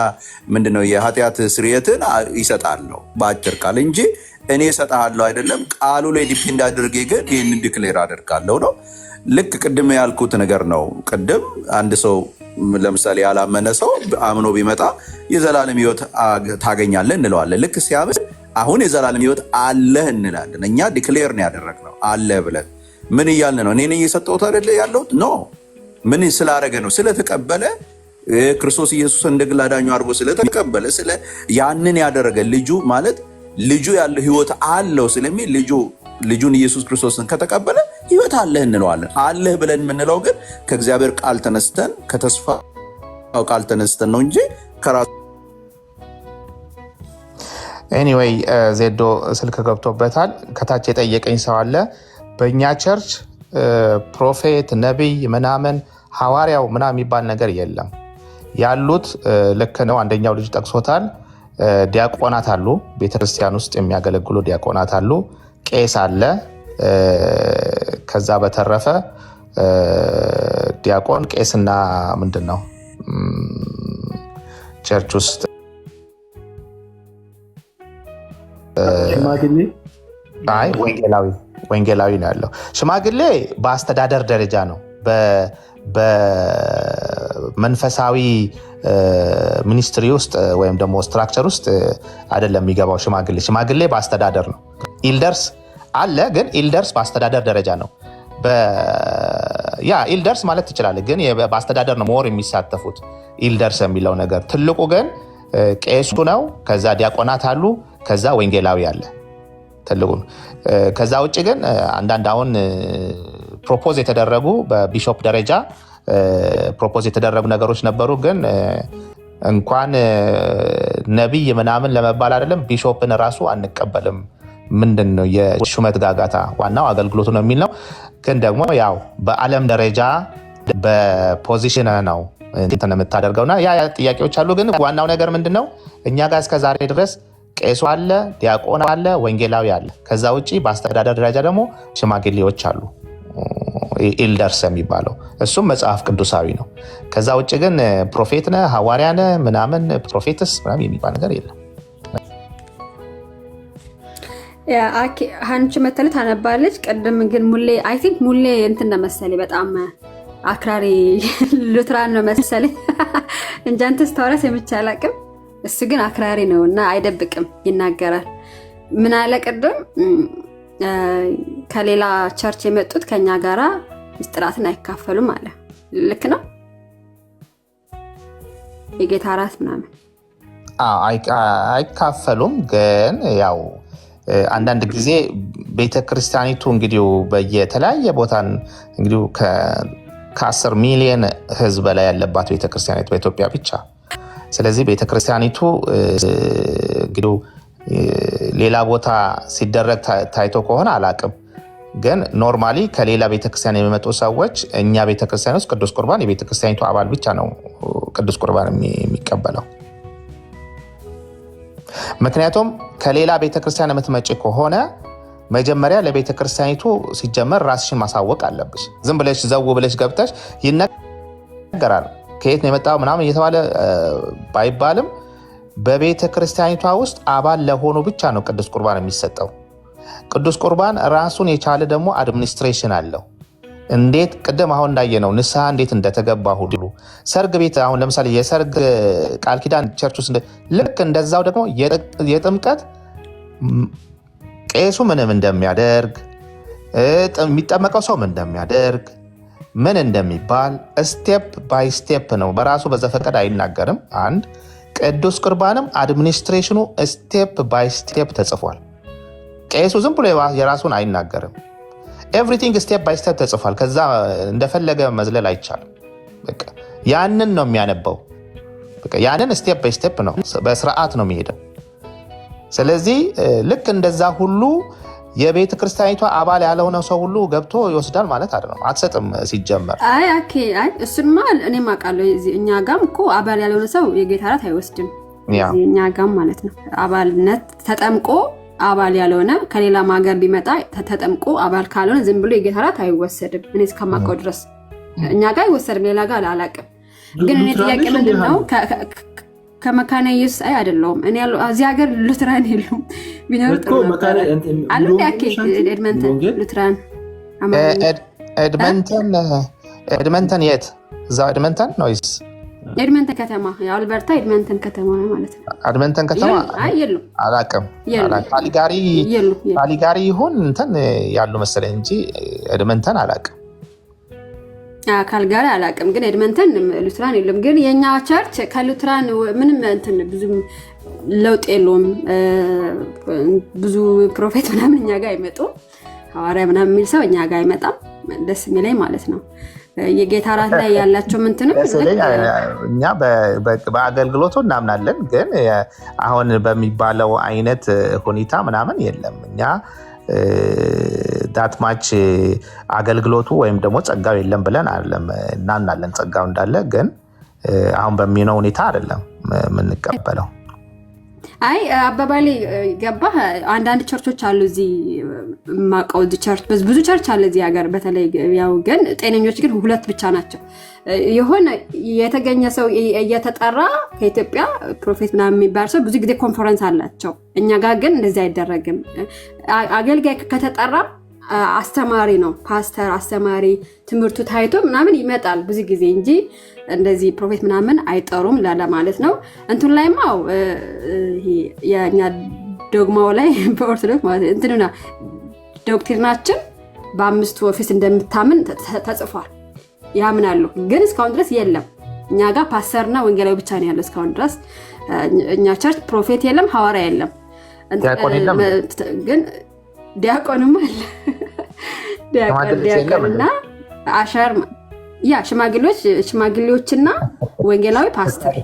ምንድነው የኃጢአት ስርየትን ይሰጣለሁ በአጭር ቃል እንጂ እኔ እሰጥሃለሁ አይደለም። ቃሉ ላይ ዲፔንድ አድርጌ ግን ይህንን ዲክሌር አደርጋለሁ ነው። ልክ ቅድም ያልኩት ነገር ነው። ቅድም አንድ ሰው ለምሳሌ ያላመነ ሰው አምኖ ቢመጣ የዘላለም ሕይወት ታገኛለህ እንለዋለን። ልክ ሲያምን አሁን የዘላለም ሕይወት አለህ እንላለን። እኛ ዲክሌር ነው ያደረግነው አለህ ብለን ምን እያልን ነው? እኔ ነኝ የሰጠሁት አይደለ ያለሁት ኖ ምን ስላደረገ ነው? ስለተቀበለ ክርስቶስ ኢየሱስ እንደ ግል አዳኙ አድርጎ ስለተቀበለ ያንን ያደረገ ልጁ ማለት ልጁ ያለው ሕይወት አለው ስለሚል ልጁን ኢየሱስ ክርስቶስን ከተቀበለ ሕይወት አለህ እንለዋለን። አለህ ብለን የምንለው ግን ከእግዚአብሔር ቃል ተነስተን ከተስፋው ቃል ተነስተን ነው እንጂ ከራሱ። ኤኒዌይ ዜዶ ስልክ ገብቶበታል። ከታች የጠየቀኝ ሰው አለ። በእኛ ቸርች ፕሮፌት ነቢይ ምናምን ሐዋርያው ምናምን የሚባል ነገር የለም። ያሉት ልክ ነው። አንደኛው ልጅ ጠቅሶታል። ዲያቆናት አሉ፣ ቤተክርስቲያን ውስጥ የሚያገለግሉ ዲያቆናት አሉ፣ ቄስ አለ። ከዛ በተረፈ ዲያቆን ቄስና ምንድን ነው ቸርች ውስጥ ወንጌላዊ ነው ያለው። ሽማግሌ በአስተዳደር ደረጃ ነው። በመንፈሳዊ ሚኒስትሪ ውስጥ ወይም ደግሞ ስትራክቸር ውስጥ አይደለም የሚገባው። ሽማግሌ በአስተዳደር ነው። ኢልደርስ አለ፣ ግን ኢልደርስ በአስተዳደር ደረጃ ነው። ኢልደርስ ማለት ትችላለህ፣ ግን በአስተዳደር ነው ሞር የሚሳተፉት ኢልደርስ የሚለው ነገር። ትልቁ ግን ቄሱ ነው። ከዛ ዲያቆናት አሉ፣ ከዛ ወንጌላዊ አለ ትልቁ። ከዛ ውጭ ግን አንዳንድ አሁን ፕሮፖዝ የተደረጉ በቢሾፕ ደረጃ ፕሮፖዝ የተደረጉ ነገሮች ነበሩ። ግን እንኳን ነቢይ ምናምን ለመባል አይደለም ቢሾፕን ራሱ አንቀበልም። ምንድን ነው የሹመት ጋጋታ? ዋናው አገልግሎቱ ነው የሚል ነው። ግን ደግሞ ያው በዓለም ደረጃ በፖዚሽን ነው እንትን የምታደርገውና ያ ጥያቄዎች አሉ። ግን ዋናው ነገር ምንድን ነው? እኛ ጋር እስከዛሬ ድረስ ቄሱ አለ፣ ዲያቆን አለ፣ ወንጌላዊ አለ። ከዛ ውጭ በአስተዳደር ደረጃ ደግሞ ሽማግሌዎች አሉ፣ ኢልደርስ የሚባለው እሱም መጽሐፍ ቅዱሳዊ ነው። ከዛ ውጭ ግን ፕሮፌት ነህ ሐዋርያ ነህ ምናምን ፕሮፌትስ ምናምን የሚባል ነገር የለም። አንቺ መተለት አነባለች ቅድም። ግን ሙሌ አይ ቲንክ ሙሌ እንትን ነው መሰለኝ በጣም አክራሪ ሉትራን ነው መሰለኝ እንጂ አንተ ስታወራ ሰምቼ አላውቅም። እሱ ግን አክራሪ ነው እና አይደብቅም፣ ይናገራል። ምን አለ ቅድም ከሌላ ቸርች የመጡት ከኛ ጋራ ምስጢራትን አይካፈሉም አለ። ልክ ነው። የጌታ ራት ምናምን አይካፈሉም። ግን ያው አንዳንድ ጊዜ ቤተክርስቲያኒቱ እንግዲህ በየተለያየ ቦታ እንግዲህ ከ10 ሚሊዮን ህዝብ በላይ ያለባት ቤተክርስቲያኒቱ በኢትዮጵያ ብቻ። ስለዚህ ቤተክርስቲያኒቱ እንግዲህ ሌላ ቦታ ሲደረግ ታይቶ ከሆነ አላቅም። ግን ኖርማሊ ከሌላ ቤተክርስቲያን የሚመጡ ሰዎች እኛ ቤተክርስቲያን ውስጥ ቅዱስ ቁርባን የቤተክርስቲያኒቱ አባል ብቻ ነው ቅዱስ ቁርባን የሚቀበለው። ምክንያቱም ከሌላ ቤተክርስቲያን የምትመጪ ከሆነ መጀመሪያ ለቤተክርስቲያኒቱ ሲጀመር ራስሽን ማሳወቅ አለብሽ። ዝም ብለሽ ዘው ብለሽ ገብተሽ ይነገራል ከየት ነው የመጣው ምናምን እየተባለ ባይባልም በቤተክርስቲያኒቷ ውስጥ አባል ለሆኑ ብቻ ነው ቅዱስ ቁርባን የሚሰጠው። ቅዱስ ቁርባን ራሱን የቻለ ደግሞ አድሚኒስትሬሽን አለው። እንዴት ቅድም አሁን እንዳየነው ንስሐ እንዴት እንደተገባ ሁሉ ሰርግ ቤት አሁን ለምሳሌ የሰርግ ቃል ኪዳን ቸርች ውስጥ ልክ እንደዛው ደግሞ የጥምቀት ቄሱ ምንም እንደሚያደርግ የሚጠመቀው ሰው ምን እንደሚያደርግ ምን እንደሚባል ስቴፕ ባይ ስቴፕ ነው። በራሱ በዘፈቀድ አይናገርም። አንድ ቅዱስ ቁርባንም አድሚኒስትሬሽኑ ስቴፕ ባይ ስቴፕ ተጽፏል። ቄሱ ዝም ብሎ የራሱን አይናገርም። ኤቭሪቲንግ ስቴፕ ባይ ስቴፕ ተጽፏል። ከዛ እንደፈለገ መዝለል አይቻልም። በቃ ያንን ነው የሚያነበው። በቃ ያንን ስቴፕ ባይ ስቴፕ ነው በስርዓት ነው የሚሄደው። ስለዚህ ልክ እንደዛ ሁሉ የቤተ ክርስቲያኒቷ አባል ያልሆነ ሰው ሁሉ ገብቶ ይወስዳል ማለት አይደለም። አትሰጥም ሲጀመር። አይ እሱማ እኔም አውቃለሁ። እኛ ጋም እኮ አባል ያልሆነ ሰው የጌታ ራት አይወስድም። እኛ ጋም ማለት ነው አባልነት ተጠምቆ አባል ያልሆነ ከሌላ ሀገር ቢመጣ ተጠምቆ አባል ካልሆነ ዝም ብሎ የጌታ ራት አይወሰድም። እኔ እስከማውቀው ድረስ እኛ ጋር አይወሰድም። ሌላ ጋር አላውቅም። ግን እኔ ጥያቄ ምንድን ነው ከመካነ ኢየሱስ አይደለሁም እኔ ያለው እዚህ ሀገር ሉትራን የሉም። ቢኖር ጥሩ ነበር አሉ ያኬ ኤድመንተን ሉትራን ኤድመንተን የት እዛው ኤድመንተን ኖይስ ኤድመንተን ከተማ የአልበርታ ኤድመንተን ከተማ ማለት ነው። ኤድመንተን ከተማ አይ የሉም አላውቅም። ካሊጋሪ ይሁን እንትን ያሉ መሰለኝ እንጂ ኤድመንተን አላውቅም። ካልጋሪ አላውቅም። ግን ኤድመንተን ሉትራን የለም። ግን የኛ ቸርች ከሉትራን ምንም እንትን ብዙ ለውጥ የለውም። ብዙ ፕሮፌት ምናምን እኛ ጋር አይመጡም። ሐዋርያ ምናምን የሚል ሰው እኛ ጋር አይመጣም። ደስ የሚለኝ ማለት ነው የጌታ ራት ላይ ያላቸው ምንትንም እኛ በአገልግሎቱ እናምናለን። ግን አሁን በሚባለው አይነት ሁኔታ ምናምን የለም። እኛ ዳትማች አገልግሎቱ ወይም ደግሞ ጸጋው የለም ብለን አይደለም እናምናለን። ጸጋው እንዳለ ግን አሁን በሚነው ሁኔታ አይደለም የምንቀበለው። አይ አባባሌ ገባህ? አንዳንድ ቸርቾች አሉ እዚህ ማቀው ቸርች ብዙ ቸርች አለ እዚህ ሀገር በተለይ ያው ግን ጤነኞች ግን ሁለት ብቻ ናቸው። የሆነ የተገኘ ሰው እየተጠራ ከኢትዮጵያ ፕሮፌት ምናምን የሚባል ሰው ብዙ ጊዜ ኮንፈረንስ አላቸው። እኛ ጋር ግን እንደዚህ አይደረግም። አገልጋይ ከተጠራ አስተማሪ ነው ፓስተር አስተማሪ ትምህርቱ ታይቶ ምናምን ይመጣል ብዙ ጊዜ እንጂ እንደዚህ ፕሮፌት ምናምን አይጠሩም ለማለት ነው። እንትን ላይማው የኛ ዶግማው ላይ በኦርቶዶክስ ማለት እንትኑና ዶክትሪናችን በአምስቱ ኦፊስ እንደምታምን ተጽፏል ያምናሉ። ግን እስካሁን ድረስ የለም። እኛ ጋር ፓስተርና ወንጌላዊ ብቻ ነው ያለው እስካሁን ድረስ። እኛ ቸርች ፕሮፌት የለም፣ ሐዋርያ የለም። ግን ዲያቆንም አለ። ዲያቆንና አሸር ያ ሽማግሌዎችና ወንጌላዊ ፓስተር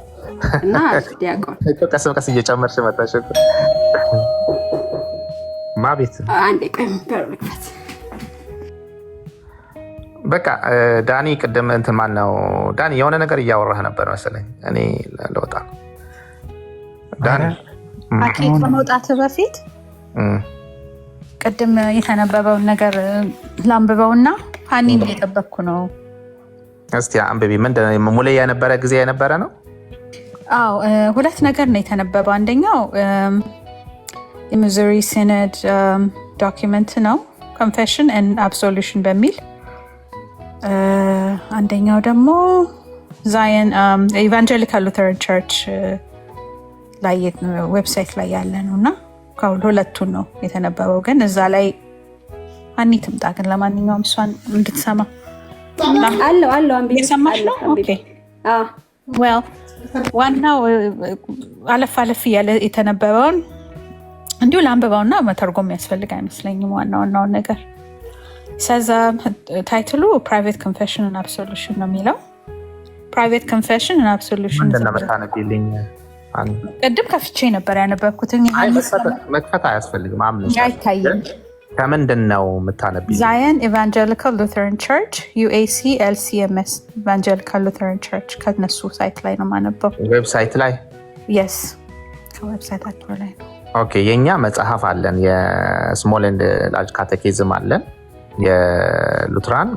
እና ዲያቆን ቀስ በቀስ እየጨመርሽ መጣሽ ማቤት አንዴ ቀምበርልከት በቃ ዳኒ ቅድም እንትን ማን ነው ዳኒ የሆነ ነገር እያወራህ ነበር መሰለኝ እኔ ለወጣ ዳኒ አኬ ከመውጣት በፊት ቅድም የተነበበውን ነገር ላንብበውና ሀኒን እየጠበቅኩ ነው። እስቲ አንብቢ። ምንድነው ሙሌ የነበረ ጊዜ የነበረ ነው? አዎ ሁለት ነገር ነው የተነበበው። አንደኛው የሚዙሪ ሲኖድ ዶክመንት ነው ኮንፌሽን ኤንድ አብሶሉሽን በሚል አንደኛው ደግሞ ዛየን ኢቫንጀሊካል ሉተራን ቸርች ላይ ዌብሳይት ላይ ያለ ነውና ሁለቱን ነው የተነበበው። ግን እዛ ላይ ሀኒ ትምጣ። ግን ለማንኛውም እሷን እንድትሰማ አለው አንብቢ። የሰማሽ ነው? ኦኬ ዌል ዋናው አለፍ እያለ የተነበበውን እንዲሁ ለአንብባውና መተርጎም ያስፈልግ አይመስለኝም። ዋናውን ነገር ሰዛ ታይትሉ ፕራይቬት ኮንፌሽን ኤንድ አብሶሉሽን ነው የሚለው። ፕራይቬት ኮንፌሽን ኤንድ አብሶሉሽን ምንድነው መታነብልኝ? ቅድም ከፍቼ ነበር ያነበብኩት። መክፈት አያስፈልግም። አይታይም። ከምንድን ነው የምታነብልኝ? ዛየን ኢቫንጀሊካል ሉተራን ቸርች ዩኤሲ ኤልሲኤምኤስ ኢቫንጀሊካል ሉተራን ቸርች ከነሱ ሳይት ላይ ነው ማነበው። ዌብሳይት ላይ? የስ ከዌብሳይታቸው ላይ ነው። ኦኬ የኛ መጽሐፍ አለን። የስሞል ኤንድ ላርጅ ካቴኪዝም አለን የሉትራን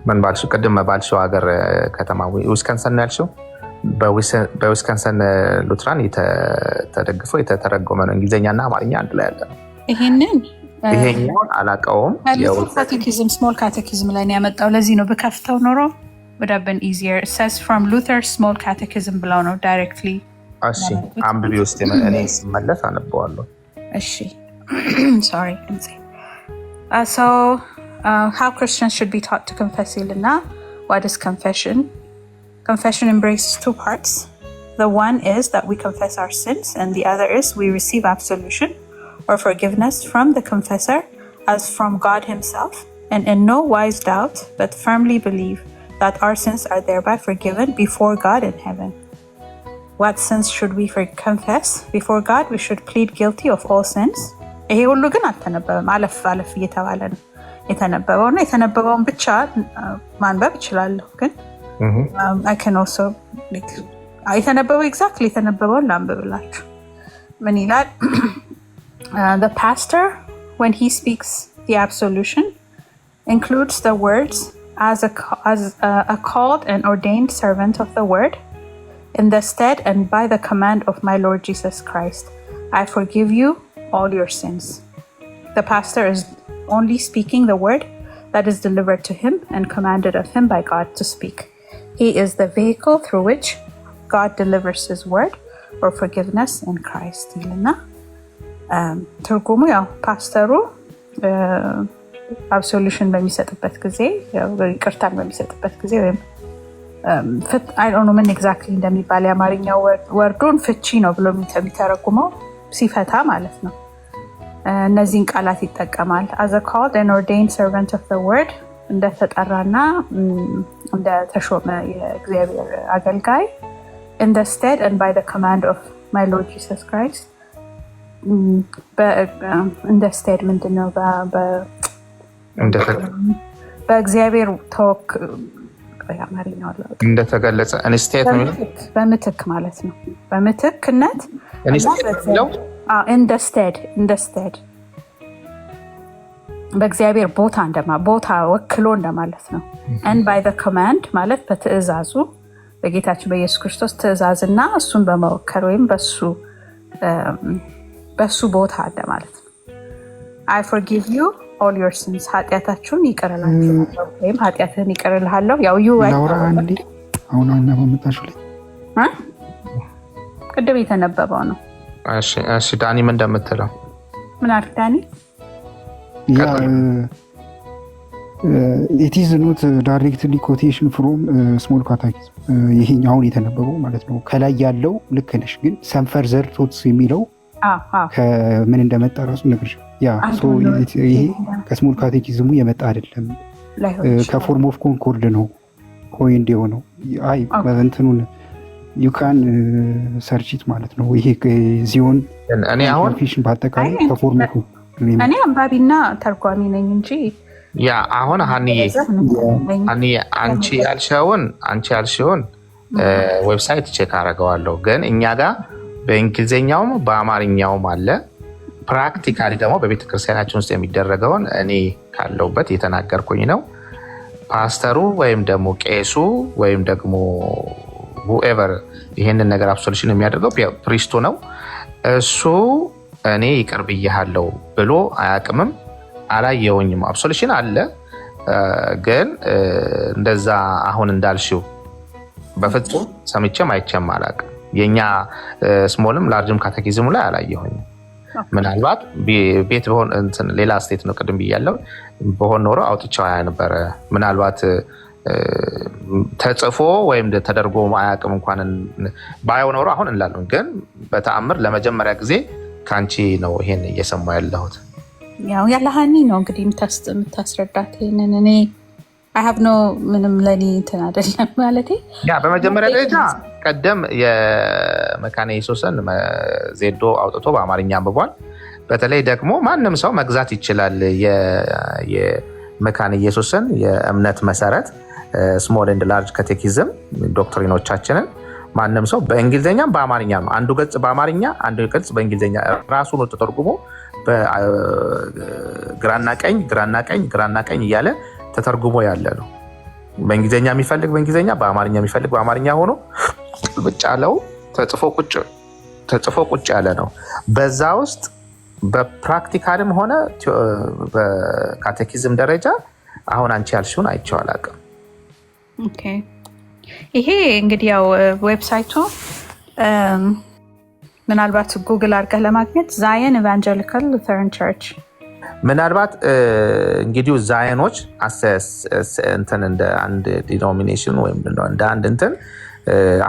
ምን ባልሽው ቅድም ባልሽው ሀገር ከተማ ዊስከንሰን ነው ያልሽው። በዊስከንሰን ሉትራን ተደግፎ የተተረጎመ ነው። እንግሊዝኛና አማርኛ አንድ ላይ ያለ ነው። ይሄኛውን አላውቀውም። ካቴኪዝም ስሞል ካቴኪዝም ላይ ነው ያመጣው። ለዚህ ነው በከፍተው ኖሮ would have been easier. It says from Luther's small catechism ብለው ነው directly። እሺ አንብቢ ውስጥ እኔ ስመለስ አነበዋለሁ። እሺ sorry so how Christians should be taught to confess ይልና what is confession? Confession embraces two parts. The one is that we confess our sins, and the other is we receive absolution or forgiveness from the confessor as from God himself, and in no wise doubt but firmly believe that our sins are thereby forgiven before God in heaven. What sins should we confess before God? We should plead guilty of all sins. ይሄ ሁሉ ግን አልተነበበም። አለፍ እየተባለ ነው የተነበበው ነው። የተነበበውን ብቻ ማንበብ እችላለሁ ግን I can also የተነበበው exactly የተነበበውን ላንብብላችሁ። ምን ይላል? The pastor when he speaks the absolution includes the words as a called and ordained servant of the word, in the stead and by the command of my Lord Jesus Christ, I forgive you all your sins. The pastor is only speaking the word that is delivered to him and commanded of him by God to speak. He is the vehicle through which God delivers his word or forgiveness in Christ. ይልና ትርጉሙ ያው ፓስተሩ አብሶሉሽን በሚሰጥበት ጊዜ ይቅርታን በሚሰጥበት ጊዜ ወይም አይ ዶንት ኖ ምን ኤግዛክትሊ እንደሚባል የአማርኛው ወርዱን ፍቺ ነው ብሎ የሚተረጉመው ሲፈታ ማለት ነው። እነዚህን ቃላት ይጠቀማል። as a called and ordained servant of the word እንደተጠራና እንደተሾመ የእግዚአብሔር አገልጋይ in the stead and by the command of my Lord Jesus Christ. in the stead ምንድነው? በእግዚአብሔር ተወክ ያማሪኛው እንደተገለጸ ኢንስቴት ነው በምትክ ማለት ነው። በምትክነት ኢንስቴት ነው። in the stead በእግዚአብሔር ቦታ ወክሎ እንደማለት ነው። and by the command ማለት በትእዛዙ በጌታችን በኢየሱስ ክርስቶስ ትእዛዝና እሱን በመወከል ወይም በሱ ቦታ እንደማለት ነው። I forgive you all your sins ኃጢአታችሁን ይቅር እላችኋለሁ ወይም ኃጢአትህን ይቅር እልሃለሁ። ያው ላውራ አንዴ አሁን አነበብኩት ላይ ቅድም የተነበበው ነው። እሺ ዳኒ ምን እንደምትለው ምን አልክ ዳኒ? it is not directly quotation from small catechism ይሄኛው አሁን የተነበበው ማለት ነው። ከላይ ያለው ልክ ነሽ፣ ግን some further thoughts የሚለው ከምን እንደመጣ ራሱ ነግርሽ ያ ይሄ ከስሞል ካቴኪዝሙ የመጣ አይደለም። ከፎርም ኦፍ ኮንኮርድ ነው ኮይንድ የሆነው። አይ እንትኑን ዩካን ሰርችት ማለት ነው። ይሄ ዚዮን እኔ አሁን ፊሽን በአጠቃላይ ከፎርም ኦፍ እኔ አንባቢና ተርጓሚ ነኝ እንጂ ያ አሁን ሀኒዬ አንቺ ያልሽውን ዌብሳይት ቼክ አደርገዋለሁ። ግን እኛ ጋር በእንግሊዝኛውም በአማርኛውም አለ። ፕራክቲካሊ ደግሞ በቤተክርስቲያናችን ውስጥ የሚደረገውን እኔ ካለሁበት የተናገርኩኝ ነው። ፓስተሩ ወይም ደግሞ ቄሱ ወይም ደግሞ ሁኤቨር ይሄንን ነገር አብሶሉሽን የሚያደርገው ፕሪስቱ ነው። እሱ እኔ ይቅር ብዬሃለሁ ብሎ አያቅምም። አላየውኝም። አብሶሉሽን አለ፣ ግን እንደዛ አሁን እንዳልሽው በፍጹም ሰምቼም አይቼም አላቅም። የኛ ስሞልም ላርጅም ካቴኪዝሙ ላይ አላየሁኝም። ምናልባት ቤት በሆን ሌላ ስቴት ነው ቅድም ብያለሁ። በሆን ኖሮ አውጥቻው ነበረ። ምናልባት ተጽፎ ወይም ተደርጎ አያቅም እንኳን ባየው ኖሮ አሁን እንላለን። ግን በተአምር ለመጀመሪያ ጊዜ ከአንቺ ነው ይሄን እየሰማ ያለሁት። ያው ያለሃኒ ነው እንግዲህ የምታስረዳት ይሄንን። እኔ አይሀብ ነው ምንም ለኔ እንትን አይደለም ማለት ያ በመጀመሪያ ደረጃ ቀደም የመካነ ኢየሱስን ዜዶ አውጥቶ በአማርኛ አንብቧል። በተለይ ደግሞ ማንም ሰው መግዛት ይችላል የመካነ ኢየሱስን የእምነት መሰረት ስሞል ኤንድ ላርጅ ካቴኪዝም ዶክትሪኖቻችንን ማንም ሰው በእንግሊዝኛም በአማርኛም አንዱ ገጽ በአማርኛ አንዱ ገጽ በእንግሊዝኛ ራሱን ተተርጉሞ ግራና ቀኝ እያለ ተተርጉሞ ያለ ነው። በእንግሊዝኛ የሚፈልግ በእንግሊዝኛ፣ በአማርኛ የሚፈልግ በአማርኛ ሆኖ ብቻ ለው ተጽፎ ቁጭ ያለ ነው። በዛ ውስጥ በፕራክቲካልም ሆነ በካቴኪዝም ደረጃ አሁን አንቺ ያልሽውን አይቼው አላውቅም። ኦኬ ይሄ እንግዲህ ያው ዌብሳይቱ ምናልባት ጉግል አድርገህ ለማግኘት ዛየን ኢቫንጀሊካል ሉተራን ቸርች ምናልባት እንግዲህ ዛየኖች እንትን እንደ አንድ ዲኖሚኔሽን ወይም እንደ አንድ እንትን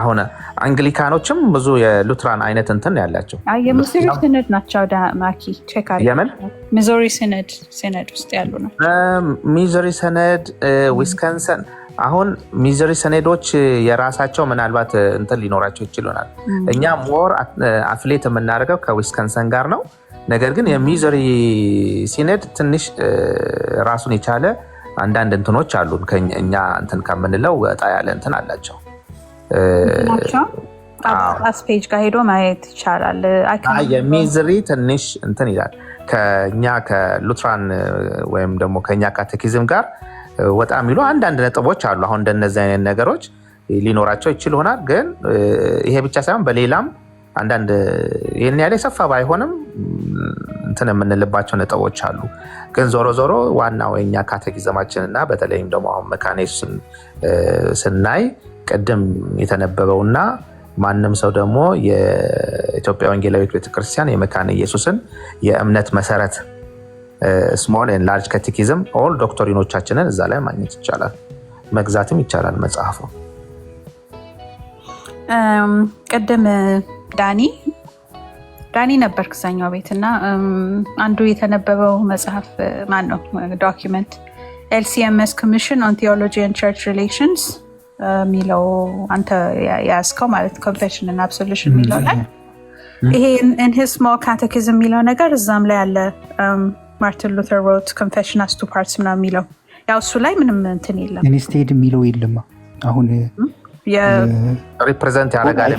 አሁን አንግሊካኖችም ብዙ የሉትራን አይነት እንትን ያላቸው የሚዙሪ ሲነድ ናቸው። ማኪ ቼክ አድርገህ ሚዙሪ ሲነድ ውስጥ ያሉ ነው። ሚዙሪ ሲነድ፣ ዊስከንሰን አሁን ሚዙሪ ሰኔዶች የራሳቸው ምናልባት እንትን ሊኖራቸው ይችላል። እኛ ሞር አፍሌት የምናደርገው ከዊስከንሰን ጋር ነው። ነገር ግን የሚዙሪ ሲኔድ ትንሽ ራሱን የቻለ አንዳንድ እንትኖች አሉ። እኛ እንትን ከምንለው ወጣ ያለ እንትን አላቸው። ፔጅ ጋር ሄዶ ማየት ይቻላል። የሚዙሪ ትንሽ እንትን ይላል። ከኛ ከሉትራን ወይም ደግሞ ከኛ ካቴኪዝም ጋር ወጣ የሚሉ አንዳንድ ነጥቦች አሉ። አሁን እንደነዚህ አይነት ነገሮች ሊኖራቸው ይችል ይሆናል። ግን ይሄ ብቻ ሳይሆን በሌላም አንዳንድ ይህን ያለ ሰፋ ባይሆንም እንትን የምንልባቸው ነጥቦች አሉ። ግን ዞሮ ዞሮ ዋናው የኛ ካቴኪዝማችን እና በተለይም ደግሞ አሁን መካነ ኢየሱስን ስናይ ቅድም የተነበበውና ማንም ሰው ደግሞ የኢትዮጵያ ወንጌላዊት ቤተክርስቲያን የመካነ ኢየሱስን የእምነት መሰረት ስሞል ኤንድ ላርጅ ካቴኪዝም ኦል ዶክትሪኖቻችንን እዛ ላይ ማግኘት ይቻላል፣ መግዛትም ይቻላል መጽሐፉ። ቅድም ዳኒ ነበር ክዛኛው ቤት እና አንዱ የተነበበው መጽሐፍ ማን ነው ዶኪመንት LCMS ኮሚሽን ኦን ቲዮሎጂ ኤንድ ቸርች ሪሌሽንስ የሚለው አንተ ያስከው ማለት ኮንፌሽን እና አብሶሉሽን የሚለው ላይ ይሄ in his small catechism የሚለው ነገር እዛም ላይ አለ። ማርቲን ሉተር wrote confession as two parts ምናምን የሚለው ያው እሱ ላይ ምንም እንትን የለም። ኢንስቴድ የሚለው የለም። አሁን ሪፕሬዘንት ያደርጋል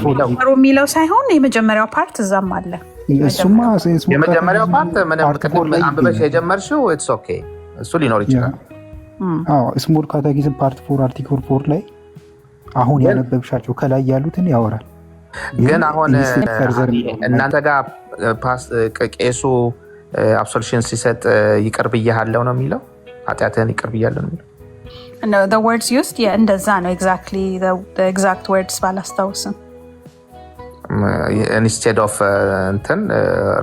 የሚለው ሳይሆን የመጀመሪያው ፓርት እዛም አለ። እሱማ የመጀመሪያው ፓርት ምንም አንብበሽ የጀመርሽው ኢትስ ኦኬ እሱ ሊኖር ይችላል። ስሞል ካቴኪዝም ፓርት 4 አርቲክል 4 ላይ አሁን ያነበብሻቸው ከላይ ያሉትን ያወራል። ግን አሁን እናንተ ጋር ቄሱ አብሶሉሽን ሲሰጥ ይቅር ብያለሁ ነው የሚለው? ኃጢአትህን ይቅር ብያለሁ ነው የሚለው? No, the words used እንደዛ ነው። exactly the exact words ባላስታውስም instead of እንትን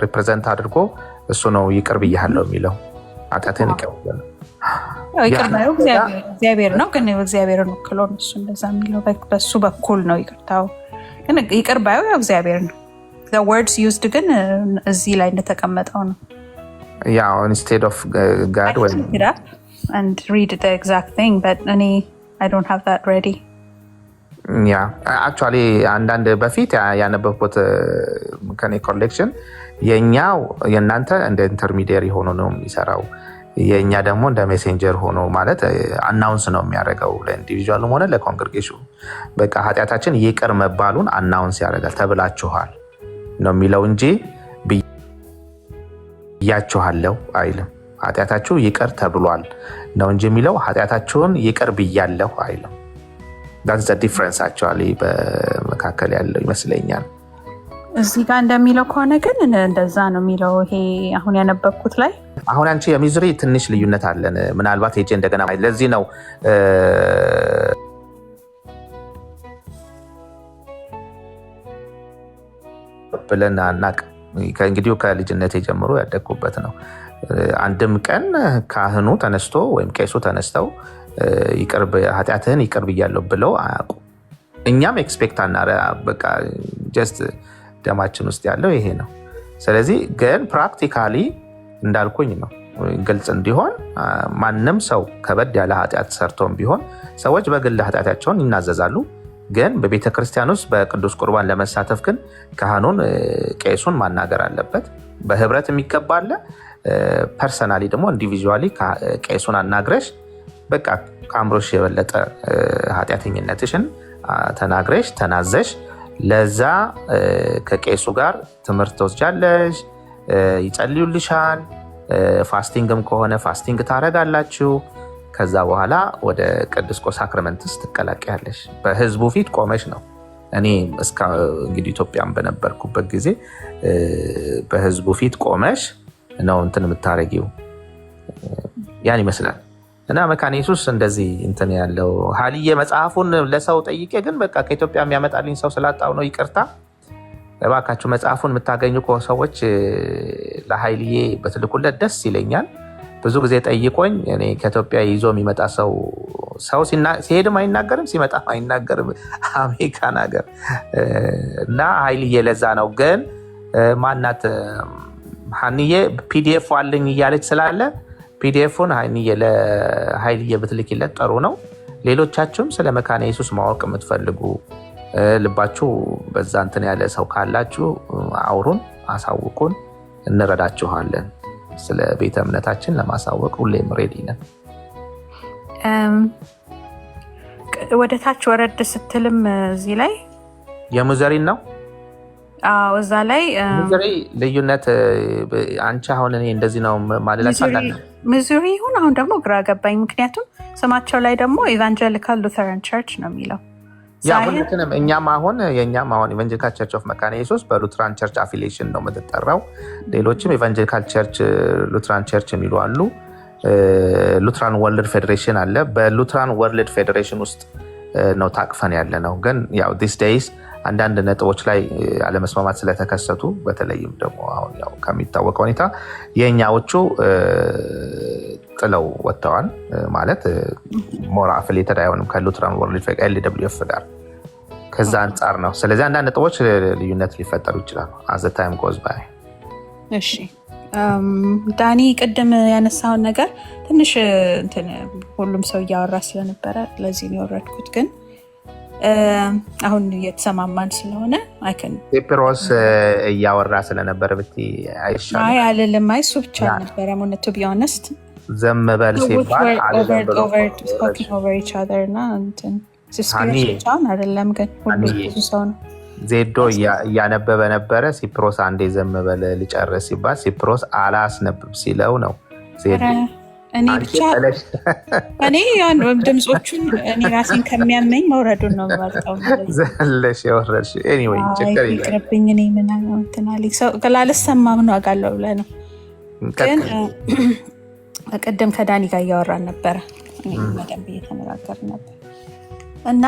ሪፕሬዘንት አድርጎ እሱ ነው ይቅር ብያለሁ የሚለው። ኃጢአትህን ይቅር ብያለሁ ይቅርታው እግዚአብሔር ነው። ግን እግዚአብሔርን ወክሎ ነው እሱ እንደዛ የሚለው። በሱ በኩል ነው ይቅርታው። ግን ይቅር ባዩ እግዚአብሔር ነው። the words used ግን እዚህ ላይ እንደተቀመጠው ነው። ያው ኢንስቴድ ኦፍ ጋድ ወይ and read the exact thing, but I don't have that ready. ያ አክቹዋሊ አንዳንድ በፊት ያነበብኩት ከኔ ኮሌክሽን የኛው የእናንተ እንደ ኢንተርሚዲየሪ ሆኖ ነው የሚሰራው፣ የኛ ደግሞ እንደ ሜሴንጀር ሆኖ ማለት አናውንስ ነው የሚያደርገው ለኢንዲቪጁዋልም ሆነ ለኮንግሪጌሽኑ። በቃ ኃጢአታችን ይቅር መባሉን አናውንስ ያደርጋል። ተብላችኋል ነው የሚለው እንጂ ብያችኋለሁ አይልም። ኃጢአታችሁ ይቅር ተብሏል ነው እንጂ የሚለው ኃጢአታችሁን ይቅር ብያለሁ አይልም። that's the difference actually በመካከል ያለው ይመስለኛል። እዚህ ጋር እንደሚለው ከሆነ ግን እንደዛ ነው የሚለው። ይሄ አሁን ያነበብኩት ላይ አሁን አንቺ የሚዝሪ ትንሽ ልዩነት አለን። ምናልባት ሄጄ እንደገና ለዚህ ነው ብለን አናቅ። ከእንግዲህ ከልጅነቴ ጀምሮ ያደግኩበት ነው። አንድም ቀን ካህኑ ተነስቶ ወይም ቄሱ ተነስተው ኃጢአትህን ይቅር ብያለሁ ብለው አያውቁ። እኛም ኤክስፔክት አናረ በቃ ጀስት ደማችን ውስጥ ያለው ይሄ ነው። ስለዚህ ግን ፕራክቲካሊ እንዳልኩኝ ነው ግልጽ እንዲሆን ማንም ሰው ከበድ ያለ ኃጢአት ሰርቶም ቢሆን ሰዎች በግል ኃጢአታቸውን ይናዘዛሉ። ግን በቤተ ክርስቲያን ውስጥ በቅዱስ ቁርባን ለመሳተፍ ግን ካህኑን ቄሱን ማናገር አለበት። በህብረት የሚገባለ ፐርሰናሊ ደግሞ ኢንዲቪጁዋሊ ቄሱን አናግረሽ በቃ ከአምሮሽ የበለጠ ኃጢአተኝነትሽን ተናግረሽ ተናዘሽ ለዛ ከቄሱ ጋር ትምህርት ትወስጃለሽ፣ ይጸልዩልሻል። ፋስቲንግም ከሆነ ፋስቲንግ ታረጋላችሁ። ከዛ በኋላ ወደ ቅዱስ ሳክራመንትስ ትቀላቀያለሽ። በህዝቡ ፊት ቆመሽ ነው። እኔ እስከ እንግዲህ ኢትዮጵያም በነበርኩበት ጊዜ በህዝቡ ፊት ቆመሽ ነው እንትን የምታረጊው። ያን ይመስላል። እና መካነ ኢየሱስ እንደዚህ እንትን ያለው ሀልዬ መጽሐፉን ለሰው ጠይቄ ግን በቃ ከኢትዮጵያ የሚያመጣልኝ ሰው ስላጣው ነው ይቅርታ። እባካችሁ መጽሐፉን የምታገኙ ሰዎች ለሀይልዬ በትልኩለት ደስ ይለኛል። ብዙ ጊዜ ጠይቆኝ እኔ ከኢትዮጵያ ይዞ የሚመጣ ሰው ሲሄድም አይናገርም ሲመጣም አይናገርም አሜሪካን ሀገር እና ሀይልዬ ለዛ ነው። ግን ማናት ሀንዬ ፒዲኤፍ አለኝ እያለች ስላለ ፒዲኤፉን ለሀይልዬ ብትልኪለት ጥሩ ነው። ሌሎቻችሁም ስለ መካነ ኢየሱስ ማወቅ የምትፈልጉ ልባችሁ በዛ እንትን ያለ ሰው ካላችሁ አውሩን፣ አሳውቁን፣ እንረዳችኋለን። ስለ ቤተ እምነታችን ለማሳወቅ ሁሌም ሬዲ ነን። ወደ ታች ወረድ ስትልም እዚህ ላይ የሙዘሪን ነው እዛ ላይ ሙዘሪ ልዩነት አንቺ አሁን እኔ እንደዚህ ነው ማለት ሚዙሪ ይሁን አሁን ደግሞ ግራ ገባኝ። ምክንያቱም ስማቸው ላይ ደግሞ ኢቫንጀሊካል ሉተራን ቸርች ነው የሚለው። እኛም አሁን ኢቫንጀሊካል ቸርች ኦፍ መካነ ኢየሱስ በሉትራን ቸርች አፊሊዬሽን ነው የምትጠራው። ሌሎችም ኢቫንጀሊካል ቸርች ሉትራን ቸርች የሚሉ አሉ። ሉትራን ወርልድ ፌዴሬሽን አለ። በሉትራን ወርልድ ፌዴሬሽን ውስጥ ነው ታቅፈን ያለ ነው። ግን ያው ዲስ ዴይስ አንዳንድ ነጥቦች ላይ አለመስማማት ስለተከሰቱ በተለይም ደግሞ አሁን ያው ከሚታወቀው ሁኔታ የኛዎቹ ጥለው ወጥተዋል። ማለት ሞራ አፍሊየትድ አይሆንም ከሉትራን ወርልድ ኤልደብሊውኤፍ ጋር ከዛ አንጻር ነው። ስለዚህ አንዳንድ ነጥቦች ልዩነት ሊፈጠሩ ይችላሉ as the time goes by። እሺ ዳኒ ቅድም ያነሳውን ነገር ትንሽ እንትን ሁሉም ሰው እያወራ ስለነበረ ለዚህ ነው ያወራድኩት። ግን አሁን የተሰማማን ስለሆነ አይከን ፔፕሮስ እያወራ ስለነበረ ብቲ አይሻልም? አይ አይደለም፣ እሱ ብቻ ነበር ሞነት to be honest ዘም በል ሲባል over each other እና እንትን ሲስፒሪቻን አይደለም። ግን ሁሉ ብዙ ሰው ነው ዜዶ እያነበበ ነበረ። ሲፕሮስ አንዴ ዘም በል ልጨርስ ሲባል ሲፕሮስ አላስነብብ ሲለው ነው ዜዶ እኔ ብቻ እኔ ያን ድምጾቹን እኔ ራሴን ከሚያመኝ መውረዱን ነው የምመርጠው። ዘለሽ የወረድሽ ኤኒዌይ ችግር የለም ይቅርብኝ። እኔ ምን እንትን አለኝ ሰው ገላለሰማም ነው አጋለው ብለህ ነው። ግን በቀደም ከዳኒ ጋር እያወራን ነበረ፣ እኔ በደንብ እየተነጋገርን ነበር እና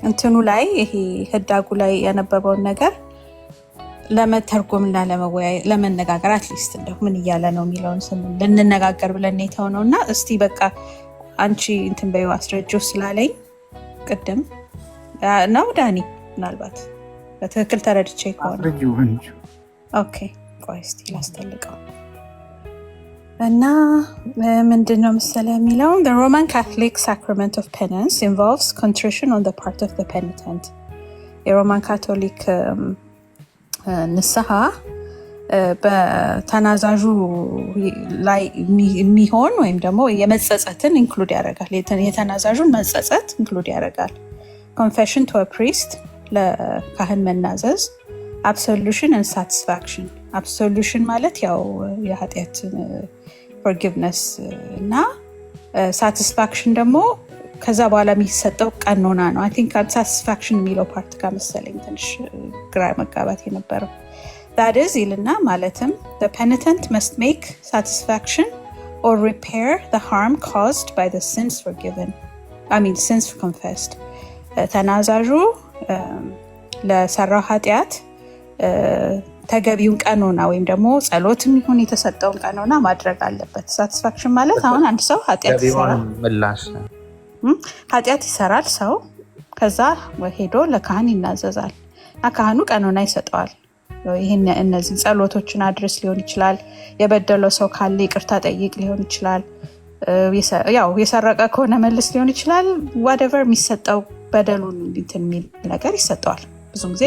እንትኑ ላይ ይሄ ህዳጉ ላይ ያነበበውን ነገር ለመተርጎምና ለመነጋገር አትሊስት እንደው ምን እያለ ነው የሚለውን ልንነጋገር ብለን የተው ነው። እና እስቲ በቃ አንቺ እንትን በይው አስረጆ ስላለኝ ቅድም ነው ዳኒ፣ ምናልባት በትክክል ተረድቼ ከሆነ ኦኬ ቆይ እስቲ ላስተልቀው እና ምንድነው መሰለ የሚለው the Roman Catholic sacrament of penance involves contrition on the part of the penitent የሮማን ካቶሊክ ንስሐ በተናዛዡ ላይ የሚሆን ወይም ደግሞ የመጸጸትን ኢንክሉድ ያደርጋል። የተናዛዡን መጸጸት ኢንክሉድ ያደርጋል። confession to a priest ለካህን መናዘዝ፣ absolution and satisfaction absolution ማለት ያው የኃጢአት forgiveness እና satisfaction ደግሞ ከዛ በኋላ የሚሰጠው ቀኖና ነው። አይ ቲንክ satisfaction የሚለው ፓርት ጋር መሰለኝ ትንሽ ግራ መጋባት የነበረው that is ይልና ማለትም the penitent must make satisfaction or repair the harm caused by the sins forgiven sins confessed ተናዛዡ ለሰራው ኃጢአት ተገቢውን ቀኖና ወይም ደግሞ ጸሎትም ይሁን የተሰጠውን ቀኖና ማድረግ አለበት። ሳቲስፋክሽን ማለት አሁን አንድ ሰው ኃጢአት ይሰራል ሰው ከዛ ሄዶ ለካህን ይናዘዛል እና ካህኑ ቀኖና ይሰጠዋል። ይሄን እነዚህ ጸሎቶችን አድርስ ሊሆን ይችላል፣ የበደለው ሰው ካለ ይቅርታ ጠይቅ ሊሆን ይችላል፣ ያው የሰረቀ ከሆነ መልስ ሊሆን ይችላል። whatever የሚሰጠው በደሉን እንትን የሚል ነገር ይሰጠዋል። ብዙ ጊዜ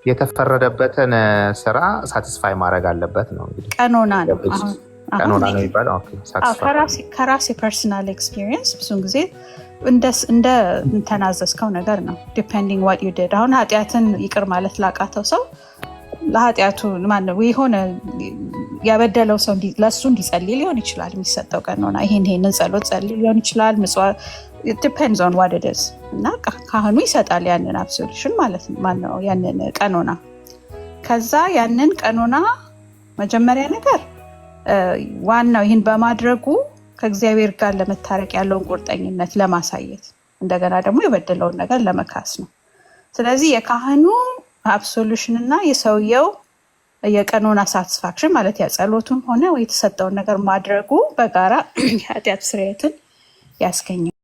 የተፈረደበትን ስራ ሳቲስፋይ ማድረግ አለበት ነው እንግዲህ ቀኖና ነው የሚባለው። ከራሴ ፐርሰናል ኤክስፒሪየንስ ብዙ ጊዜ እንደ ተናዘዝከው ነገር ነው ዲፔንዲንግ ዋት ዩ ዲድ። አሁን ኃጢአትን ይቅር ማለት ላቃተው ሰው ለኃጢአቱ ማነው የሆነ ያበደለው ሰው ለሱ እንዲጸልይ ሊሆን ይችላል የሚሰጠው ቀኖና። ይሄንን ጸሎት ጸልይ ሊሆን ይችላል። it depends on what it is እና ካህኑ ይሰጣል ያንን absolution ማለት ነው ያንን ቀኖና። ከዛ ያንን ቀኖና መጀመሪያ ነገር ዋናው ይህን በማድረጉ ከእግዚአብሔር ጋር ለመታረቅ ያለውን ቁርጠኝነት ለማሳየት እንደገና ደግሞ የበደለውን ነገር ለመካስ ነው። ስለዚህ የካህኑ absolution እና የሰውየው የቀኖና satisfaction ማለት ያጸሎቱም ሆነ ወይ የተሰጠውን ነገር ማድረጉ በጋራ ኃጢአት ስርየትን ያስገኛል።